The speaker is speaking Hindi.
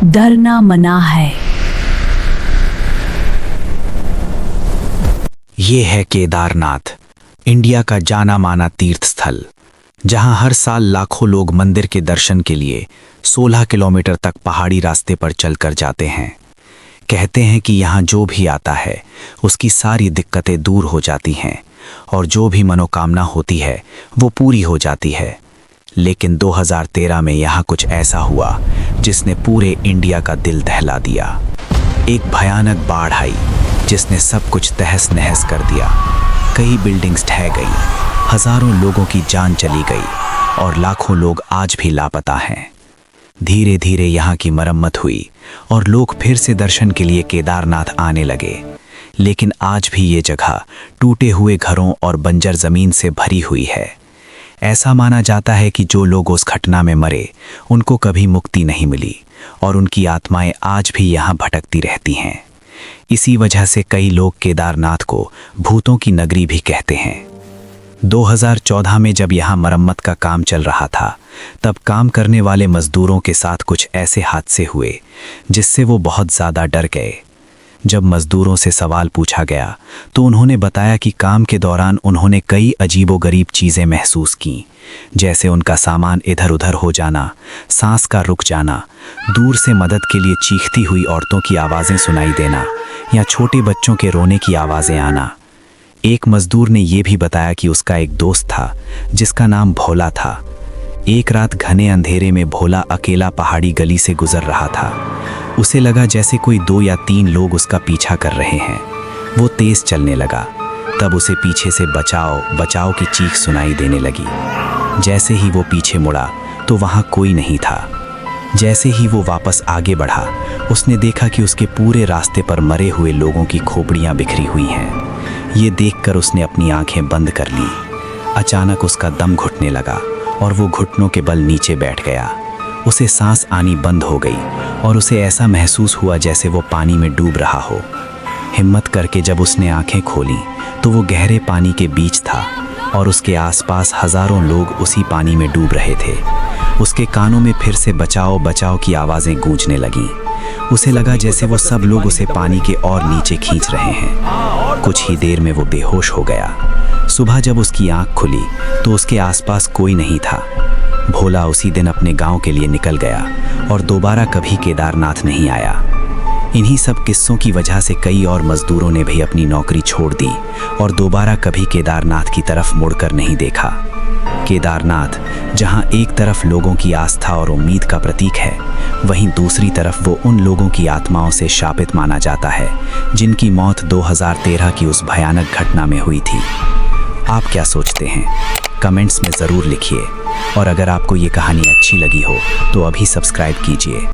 डरना मना है। ये है केदारनाथ, इंडिया का जाना माना तीर्थ स्थल, जहां हर साल लाखों लोग मंदिर के दर्शन के लिए 16 किलोमीटर तक पहाड़ी रास्ते पर चलकर जाते हैं। कहते हैं कि यहाँ जो भी आता है उसकी सारी दिक्कतें दूर हो जाती हैं और जो भी मनोकामना होती है वो पूरी हो जाती है। लेकिन 2013 में यहाँ कुछ ऐसा हुआ जिसने पूरे इंडिया का दिल दहला दिया। एक भयानक बाढ़ आई जिसने सब कुछ तहस नहस कर दिया। कई बिल्डिंग्स ढह गई, हजारों लोगों की जान चली गई और लाखों लोग आज भी लापता हैं। धीरे धीरे यहाँ की मरम्मत हुई और लोग फिर से दर्शन के लिए केदारनाथ आने लगे। लेकिन आज भी ये जगह टूटे हुए घरों और बंजर जमीन से भरी हुई है। ऐसा माना जाता है कि जो लोग उस घटना में मरे उनको कभी मुक्ति नहीं मिली और उनकी आत्माएं आज भी यहाँ भटकती रहती हैं। इसी वजह से कई लोग केदारनाथ को भूतों की नगरी भी कहते हैं। 2014 में जब यहाँ मरम्मत का काम चल रहा था, तब काम करने वाले मजदूरों के साथ कुछ ऐसे हादसे हुए जिससे वो बहुत ज़्यादा डर गए। जब मजदूरों से सवाल पूछा गया तो उन्होंने बताया कि काम के दौरान उन्होंने कई अजीबोगरीब चीज़ें महसूस की, जैसे उनका सामान इधर उधर हो जाना, सांस का रुक जाना, दूर से मदद के लिए चीखती हुई औरतों की आवाज़ें सुनाई देना या छोटे बच्चों के रोने की आवाज़ें आना। एक मजदूर ने यह भी बताया कि उसका एक दोस्त था जिसका नाम भोला था। एक रात घने अंधेरे में भोला अकेला पहाड़ी गली से गुजर रहा था। उसे लगा जैसे कोई 2 या 3 लोग उसका पीछा कर रहे हैं। वो तेज चलने लगा, तब उसे पीछे से बचाओ बचाओ की चीख सुनाई देने लगी। जैसे ही वो पीछे मुड़ा तो वहाँ कोई नहीं था। जैसे ही वो वापस आगे बढ़ा, उसने देखा कि उसके पूरे रास्ते पर मरे हुए लोगों की खोपड़ियाँ बिखरी हुई हैं। ये देखकर उसने अपनी आंखें बंद कर ली। अचानक उसका दम घुटने लगा और वो घुटनों के बल नीचे बैठ गया। उसे सांस आनी बंद हो गई और उसे ऐसा महसूस हुआ जैसे वो पानी में डूब रहा हो। हिम्मत करके जब उसने आंखें खोलीं तो वो गहरे पानी के बीच था और उसके आसपास हजारों लोग उसी पानी में डूब रहे थे। उसके कानों में फिर से बचाओ बचाओ की आवाज़ें गूंजने लगीं। उसे लगा जैसे वो सब लोग उसे पानी के और नीचे खींच रहे हैं। कुछ ही देर में वो बेहोश हो गया। सुबह जब उसकी आंख खुली तो उसके आसपास कोई नहीं था। भोला उसी दिन अपने गांव के लिए निकल गया और दोबारा कभी केदारनाथ नहीं आया। इन्हीं सब किस्सों की वजह से कई और मजदूरों ने भी अपनी नौकरी छोड़ दी और दोबारा कभी केदारनाथ की तरफ मुड़कर नहीं देखा। केदारनाथ जहां एक तरफ लोगों की आस्था और उम्मीद का प्रतीक है, वहीं दूसरी तरफ वो उन लोगों की आत्माओं से शापित माना जाता है जिनकी मौत 2013 की उस भयानक घटना में हुई थी। आप क्या सोचते हैं? कमेंट्स में ज़रूर लिखिए और अगर आपको ये कहानी अच्छी लगी हो तो अभी सब्सक्राइब कीजिए।